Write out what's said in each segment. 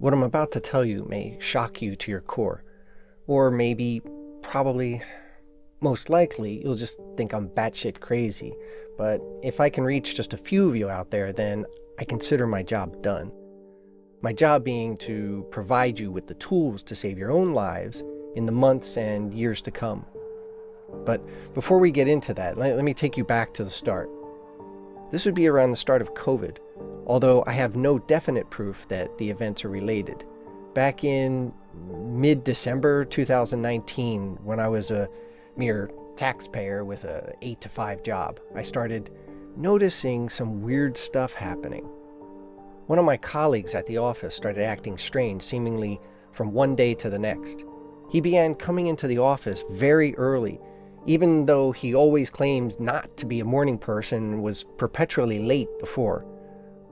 What I'm about to tell you may shock you to your core. Or maybe, probably, most likely, you'll just think I'm batshit crazy. But if I can reach just a few of you out there, then I consider my job done. My job being to provide you with the tools to save your own lives in the months and years to come. But before we get into that, let me take you back to the start. This would be around the start of COVID, although I have no definite proof that the events are related. Back in mid-December 2019, when I was a mere taxpayer with a 8-to-5 job, I started noticing some weird stuff happening. One of my colleagues at the office started acting strange, seemingly from one day to the next. He began coming into the office very early, even though he always claimed not to be a morning person and was perpetually late before.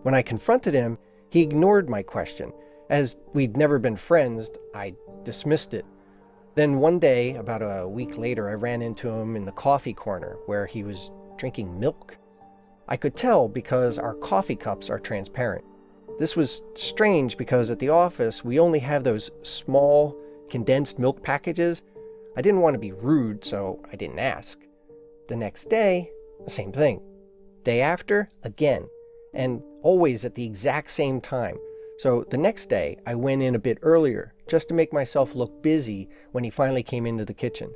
When I confronted him, he ignored my question. As we'd never been friends, I dismissed it. Then one day, about a week later, I ran into him in the coffee corner where he was drinking milk. I could tell because our coffee cups are transparent. This was strange because at the office, we only have those small, condensed milk packages. I didn't want to be rude, so I didn't ask. The next day, the same thing. Day after, again. And always at the exact same time. So the next day, I went in a bit earlier, just to make myself look busy when he finally came into the kitchen.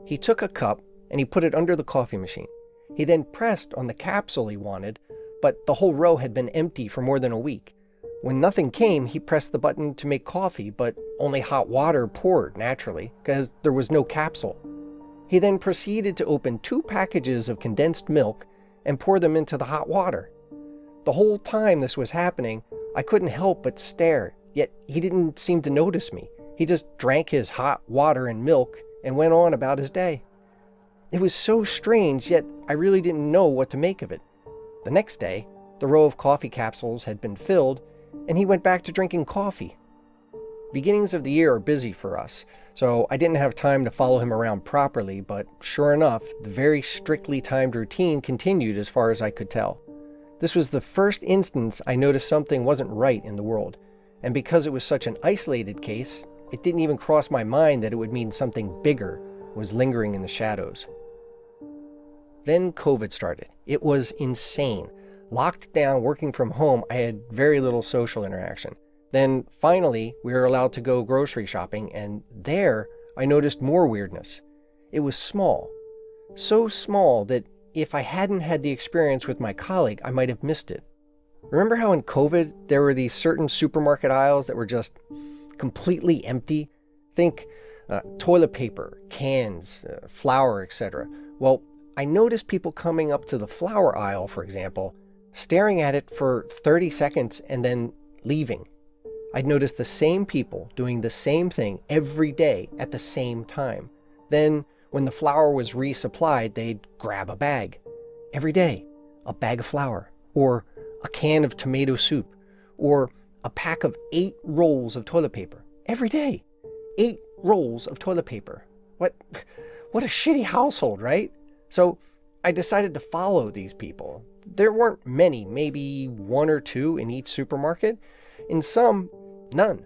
He took a cup and he put it under the coffee machine. He then pressed on the capsule he wanted, but the whole row had been empty for more than a week. When nothing came, he pressed the button to make coffee, but only hot water poured naturally, because there was no capsule. He then proceeded to open 2 packages of condensed milk and pour them into the hot water. The whole time this was happening, I couldn't help but stare, yet he didn't seem to notice me. He just drank his hot water and milk and went on about his day. It was so strange, yet I really didn't know what to make of it. The next day, the row of coffee capsules had been filled, and he went back to drinking coffee. Beginnings of the year are busy for us, so I didn't have time to follow him around properly, but sure enough, the very strictly timed routine continued as far as I could tell. This was the first instance I noticed something wasn't right in the world, and because it was such an isolated case, it didn't even cross my mind that it would mean something bigger was lingering in the shadows. Then COVID started. It was insane. Locked down, working from home, I had very little social interaction. Then finally, we were allowed to go grocery shopping, and there I noticed more weirdness. It was small. So small that if I hadn't had the experience with my colleague, I might have missed it. Remember how in COVID, there were these certain supermarket aisles that were just completely empty? Think toilet paper, cans, flour, etc. Well, I noticed people coming up to the flour aisle, for example, staring at it for 30 seconds and then leaving. I'd noticed the same people doing the same thing every day at the same time. Then, when the flour was resupplied, they'd grab a bag. Every day, a bag of flour, or a can of tomato soup, or a pack of 8 rolls of toilet paper. Every day, 8 rolls of toilet paper. What a shitty household, right? So I decided to follow these people. There weren't many, maybe 1 or 2 in each supermarket. In some, none.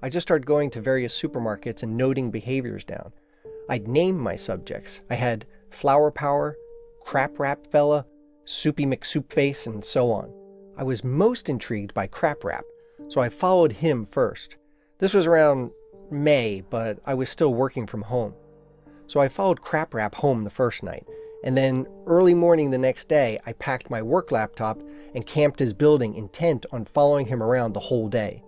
I just started going to various supermarkets and noting behaviors down. I'd name my subjects. I had Flower Power, Crap Wrap Fella, Soupy McSoupface, and so on. I was most intrigued by Crap Wrap, so I followed him first. This was around May, but I was still working from home. So I followed Crap Wrap home the first night, and then early morning the next day, I packed my work laptop and camped his building intent on following him around the whole day.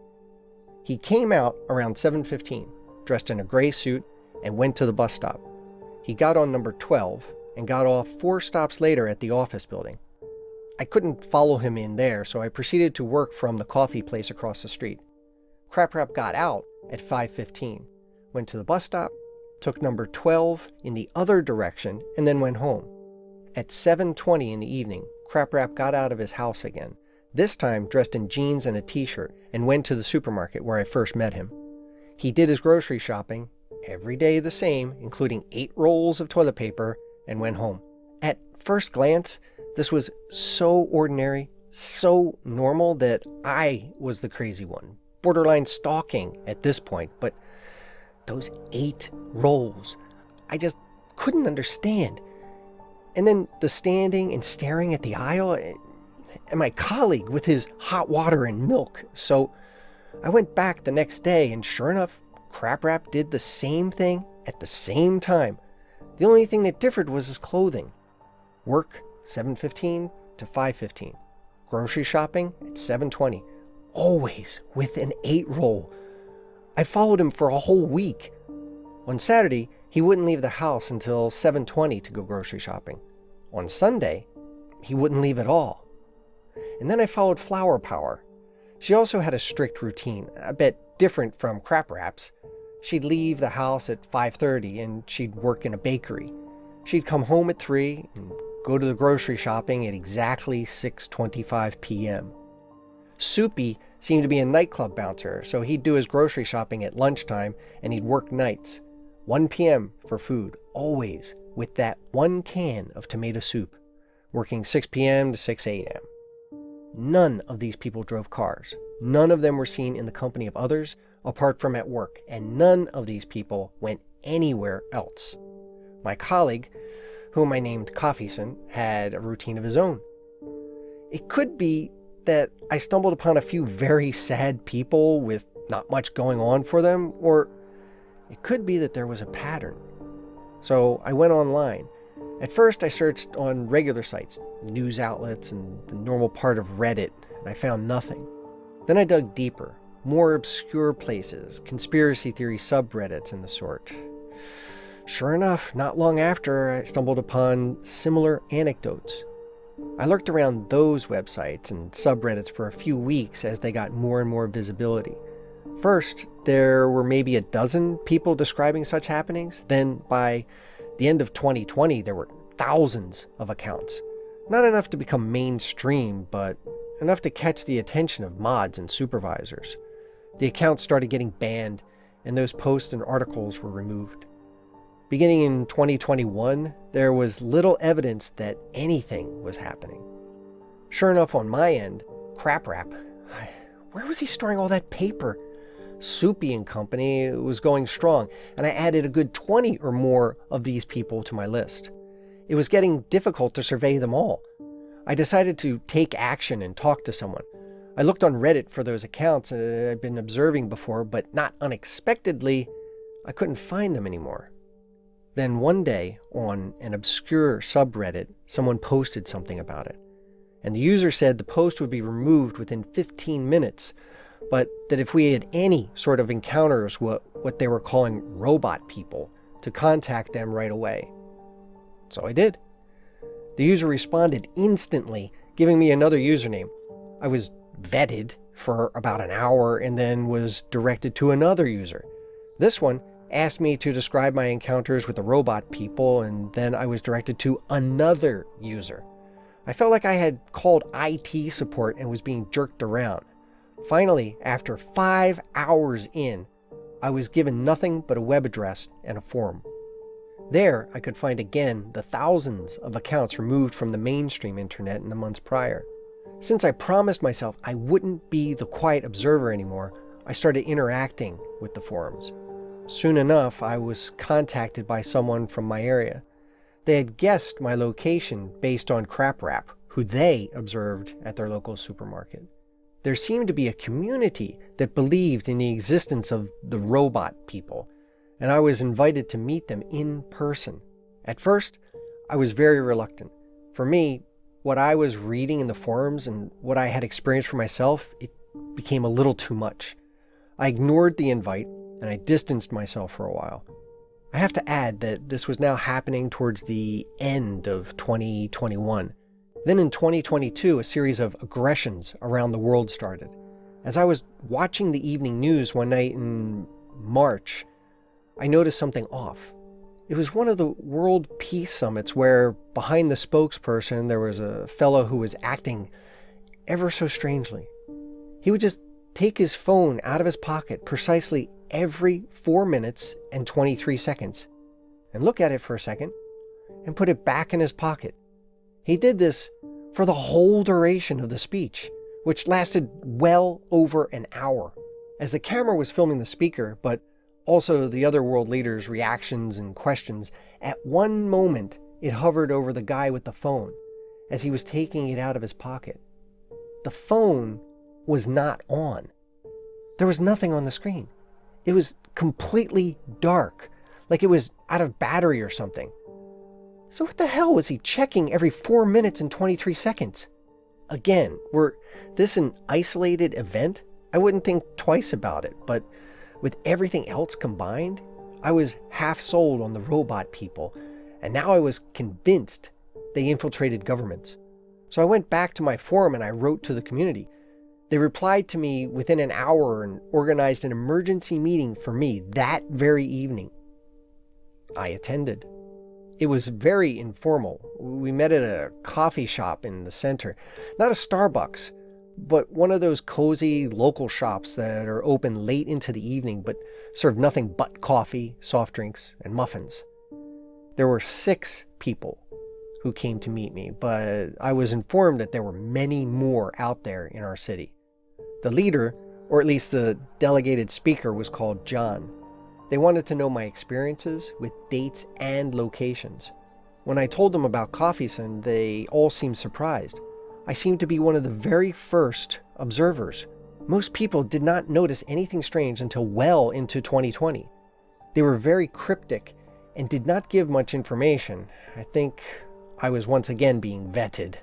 He came out around 7:15, dressed in a gray suit, and went to the bus stop. He got on number 12 and got off 4 stops later at the office building. I couldn't follow him in there, so I proceeded to work from the coffee place across the street. Crap Wrap got out at 5:15, went to the bus stop, took number 12 in the other direction, and then went home. At 7:20 in the evening, Crap Wrap got out of his house again, this time dressed in jeans and a t-shirt, and went to the supermarket where I first met him. He did his grocery shopping, every day the same, including 8 rolls of toilet paper, and went home. At first glance, this was so ordinary, so normal that I was the crazy one. borderline stalking at this point, but those 8 rolls, I just couldn't understand. And then the standing and staring at the aisle, and my colleague with his hot water and milk. So I went back the next day, and sure enough, Crap Wrap did the same thing at the same time. The only thing that differed was his clothing. Work 7:15 to 5:15. Grocery shopping at 7:20. Always with an 8 roll. I followed him for a whole week. On Saturday, he wouldn't leave the house until 7:20 to go grocery shopping. On Sunday, he wouldn't leave at all. And then I followed Flower Power. She also had a strict routine, a bit different from Crap Wrap's. She'd leave the house at 5:30 and she'd work in a bakery. She'd come home at 3 and go to the grocery shopping at exactly 6:25 p.m. Soupy seemed to be a nightclub bouncer, so he'd do his grocery shopping at lunchtime and he'd work nights. 1 p.m. for food, always with that 1 can of tomato soup, working 6 p.m. to 6 a.m. None of these people drove cars. None of them were seen in the company of others apart from at work, and none of these people went anywhere else. My colleague, whom I named Coffeeson, had a routine of his own. It could be that I stumbled upon a few very sad people with not much going on for them, or it could be that there was a pattern. So I went online. At first I searched on regular sites, news outlets, and the normal part of Reddit, and I found nothing. Then I dug deeper, more obscure places, conspiracy theory subreddits and the sort. Sure enough, not long after, I stumbled upon similar anecdotes. I lurked around those websites and subreddits for a few weeks as they got more and more visibility. First, there were maybe a dozen people describing such happenings. Then, by the end of 2020, there were thousands of accounts. Not enough to become mainstream, but enough to catch the attention of mods and supervisors. The accounts started getting banned, and those posts and articles were removed. Beginning in 2021, there was little evidence that anything was happening. Sure enough, on my end, Crap Wrap, where was he storing all that paper? Soupy and Company was going strong, and I added a good 20 or more of these people to my list. It was getting difficult to survey them all. I decided to take action and talk to someone. I looked on Reddit for those accounts I'd been observing before, but not unexpectedly, I couldn't find them anymore. Then one day, on an obscure subreddit, someone posted something about it. And the user said the post would be removed within 15 minutes, but that if we had any sort of encounters with what they were calling robot people, to contact them right away. So I did. The user responded instantly, giving me another username. I was vetted for about an hour and then was directed to another user. This one asked me to describe my encounters with the robot people, and then I was directed to another user. I felt like I had called IT support and was being jerked around. Finally, after 5 hours in, I was given nothing but a web address and a forum. There, I could find again the thousands of accounts removed from the mainstream internet in the months prior. Since I promised myself I wouldn't be the quiet observer anymore, I started interacting with the forums. Soon enough, I was contacted by someone from my area. They had guessed my location based on Crap Wrap, who they observed at their local supermarket. There seemed to be a community that believed in the existence of the robot people, and I was invited to meet them in person. At first, I was very reluctant. For me, what I was reading in the forums and what I had experienced for myself, it became a little too much. I ignored the invite, and I distanced myself for a while. I have to add that this was now happening towards the end of 2021. Then in 2022, a series of aggressions around the world started. As I was watching the evening news one night in March, I noticed something off. It was one of the World Peace Summits where, behind the spokesperson, there was a fellow who was acting ever so strangely. He would just take his phone out of his pocket precisely every 4 minutes and 23 seconds and look at it for a second and put it back in his pocket. He did this for the whole duration of the speech, which lasted well over an hour. As the camera was filming the speaker, but also the other world leaders' reactions and questions, at one moment it hovered over the guy with the phone as he was taking it out of his pocket. The phone was not on. There was nothing on the screen. It was completely dark, like it was out of battery or something. So what the hell was he checking every 4 minutes and 23 seconds? Again, were this an isolated event? I wouldn't think twice about it, but with everything else combined, I was half sold on the robot people, and now I was convinced they infiltrated governments. So I went back to my forum and I wrote to the community. They replied to me within an hour and organized an emergency meeting for me that very evening. I attended. It was very informal. We met at a coffee shop in the center. Not a Starbucks, but one of those cozy local shops that are open late into the evening but serve nothing but coffee, soft drinks, and muffins. There were 6 people who came to meet me, but I was informed that there were many more out there in our city. The leader, or at least the delegated speaker, was called John. They wanted to know my experiences with dates and locations. When I told them about Coffeeson, they all seemed surprised. I seemed to be one of the very first observers. Most people did not notice anything strange until well into 2020. They were very cryptic and did not give much information. I think I was once again being vetted.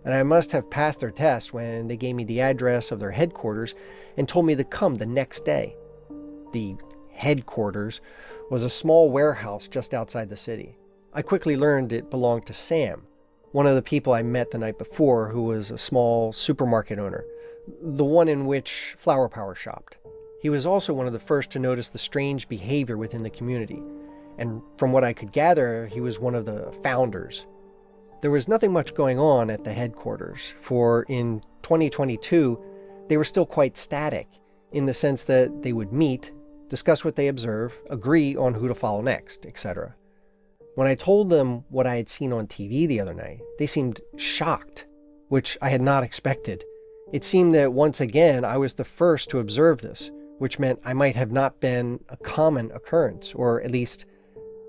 And I must have passed their test when they gave me the address of their headquarters and told me to come the next day. The headquarters was a small warehouse just outside the city. I quickly learned it belonged to Sam, one of the people I met the night before, who was a small supermarket owner, the one in which Flower Power shopped. He was also one of the first to notice the strange behavior within the community, and from what I could gather, he was one of the founders. There was nothing much going on at the headquarters, for in 2022, they were still quite static, in the sense that they would meet, discuss what they observe, agree on who to follow next, etc. When I told them what I had seen on TV the other night, they seemed shocked, which I had not expected. It seemed that once again I was the first to observe this, which meant I might have not been a common occurrence, or at least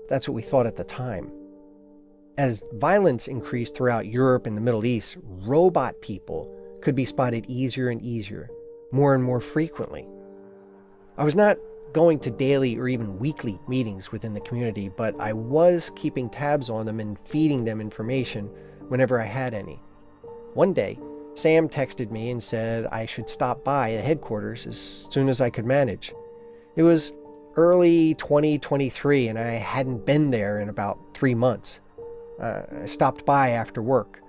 that's what we thought at the time. As violence increased throughout Europe and the Middle East, robot people could be spotted easier and easier, more and more frequently. I was not going to daily or even weekly meetings within the community, but I was keeping tabs on them and feeding them information whenever I had any. One day, Sam texted me and said I should stop by the headquarters as soon as I could manage. It was early 2023 and I hadn't been there in about 3 months. I stopped by after work.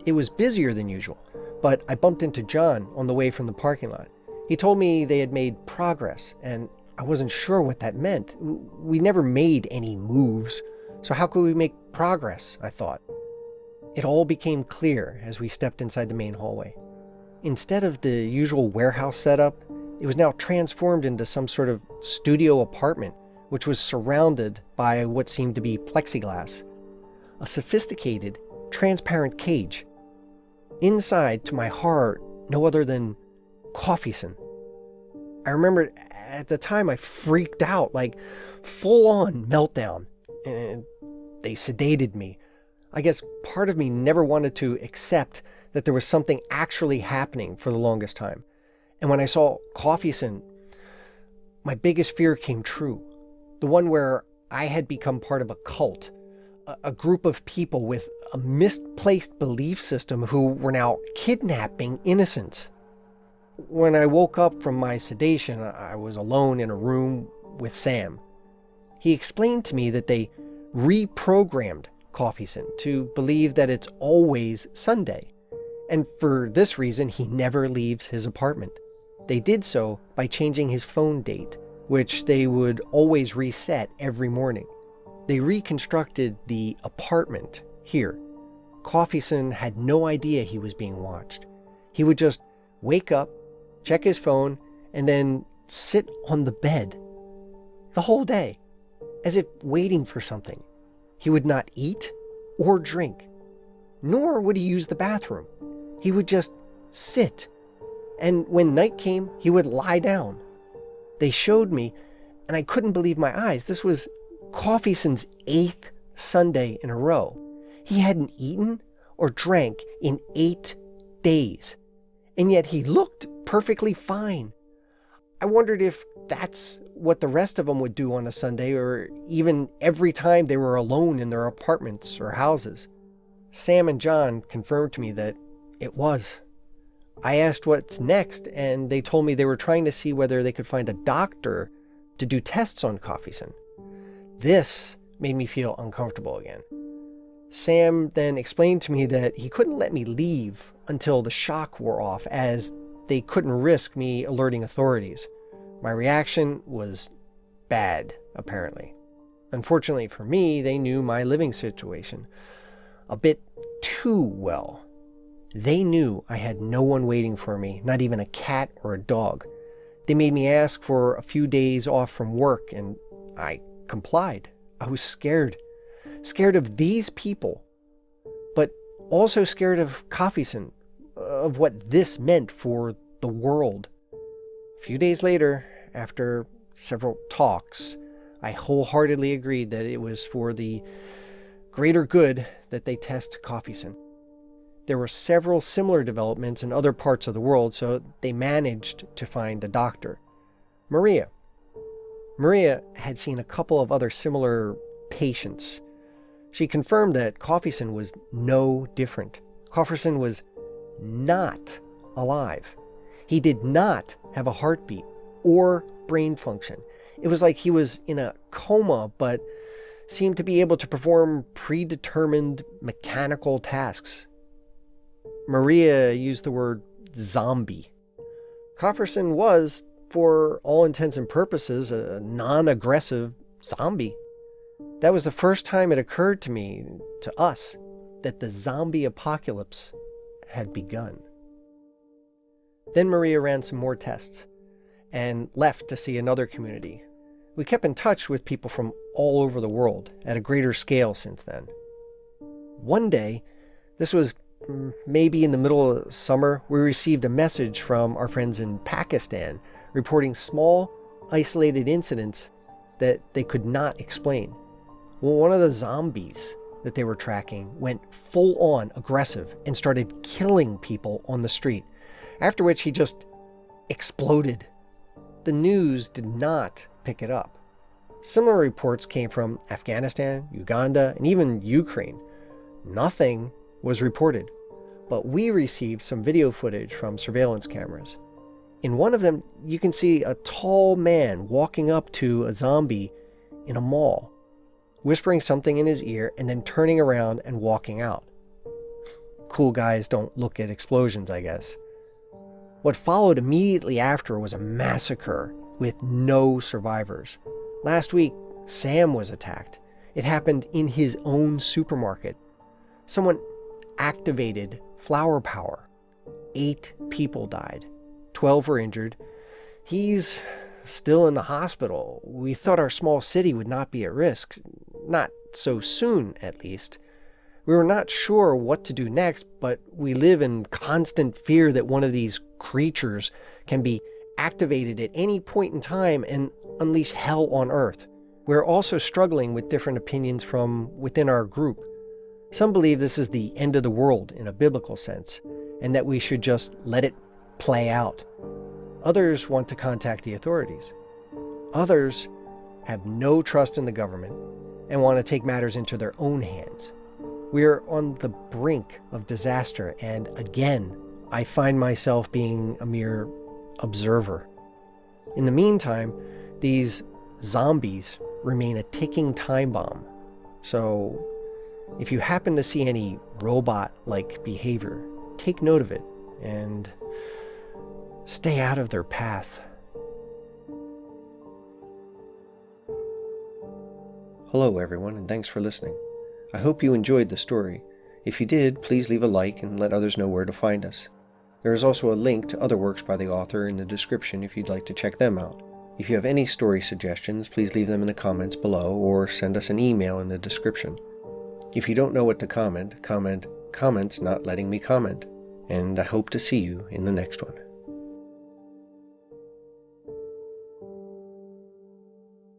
It was busier than usual, but I bumped into John on the way from the parking lot. He told me they had made progress, and I wasn't sure what that meant. We never made any moves, so how could we make progress, I thought. It all became clear as we stepped inside the main hallway. Instead of the usual warehouse setup, it was now transformed into some sort of studio apartment, which was surrounded by what seemed to be plexiglass. A sophisticated, transparent cage. Inside, to my horror, no other than Coffeeson. I remember at the time I freaked out, like full-on meltdown, and they sedated me. I guess part of me never wanted to accept that there was something actually happening for the longest time. And when I saw Coffeeson, my biggest fear came true. The one where I had become part of a cult, a group of people with a misplaced belief system who were now kidnapping innocents. When I woke up from my sedation, I was alone in a room with Sam. He explained to me that they reprogrammed Coffeeson to believe that it's always Sunday, and for this reason he never leaves his apartment. They did so by changing his phone date, which they would always reset every morning. They reconstructed the apartment here. Coffeeson had no idea he was being watched. He would just wake up, check his phone, and then sit on the bed the whole day, as if waiting for something. He would not eat or drink, nor would he use the bathroom. He would just sit, And when night came, he would lie down. They showed me, and I couldn't believe my eyes. This was Coffeeson's 8th Sunday in a row. He hadn't eaten or drank in 8 days, and yet he looked perfectly fine. I wondered if that's what the rest of them would do on a Sunday, or even every time they were alone in their apartments or houses. Sam and John confirmed to me that it was. I asked what's next, and they told me they were trying to see whether they could find a doctor to do tests on Coffeeson. This made me feel uncomfortable again. Sam then explained to me that he couldn't let me leave until the shock wore off, as they couldn't risk me alerting authorities. My reaction was bad, apparently. Unfortunately for me, they knew my living situation a bit too well. They knew I had no one waiting for me, not even a cat or a dog. They made me ask for a few days off from work, and I complied. I was scared. Scared of these people, but also scared of Coffeeson, of what this meant for the world. A few days later, after several talks, I wholeheartedly agreed that it was for the greater good that they test Coffeeson. There were several similar developments in other parts of the world, so they managed to find a doctor. Maria had seen a couple of other similar patients. She confirmed that Coffeeson was no different. Coffeeson was not alive. He did not have a heartbeat or brain function. It was like he was in a coma, but seemed to be able to perform predetermined mechanical tasks. Maria used the word zombie. Coffeeson was, for all intents and purposes, a non-aggressive zombie. That was the first time it occurred to us, that the zombie apocalypse had begun. Then Maria ran some more tests and left to see another community. We kept in touch with people from all over the world at a greater scale since then. One day, this was maybe in the middle of summer, we received a message from our friends in Pakistan reporting small, isolated incidents that they could not explain. Well, one of the zombies that they were tracking went full-on aggressive and started killing people on the street, after which he just exploded. The news did not pick it up. Similar reports came from Afghanistan, Uganda, and even Ukraine. Nothing was reported, but we received some video footage from surveillance cameras. In one of them, you can see a tall man walking up to a zombie in a mall, whispering something in his ear and then turning around and walking out. Cool guys don't look at explosions, I guess. What followed immediately after was a massacre with no survivors. Last week, Sam was attacked. It happened in his own supermarket. Someone activated flower power. 8 people died. 12 were injured. He's still in the hospital. We thought our small city would not be at risk. Not so soon, at least. We were not sure what to do next, but we live in constant fear that one of these creatures can be activated at any point in time and unleash hell on Earth. We're also struggling with different opinions from within our group. Some believe this is the end of the world in a biblical sense, and that we should just let it play out. Others want to contact the authorities. Others have no trust in the government and want to take matters into their own hands. We are on the brink of disaster, and again, I find myself being a mere observer. In the meantime, these zombies remain a ticking time bomb. So, if you happen to see any robot-like behavior, take note of it and stay out of their path. Hello everyone, and thanks for listening. I hope you enjoyed the story. If you did, please leave a like and let others know where to find us. There is also a link to other works by the author in the description if you'd like to check them out. If you have any story suggestions, please leave them in the comments below or send us an email in the description. If you don't know what to comment, comments not letting me comment. And I hope to see you in the next one.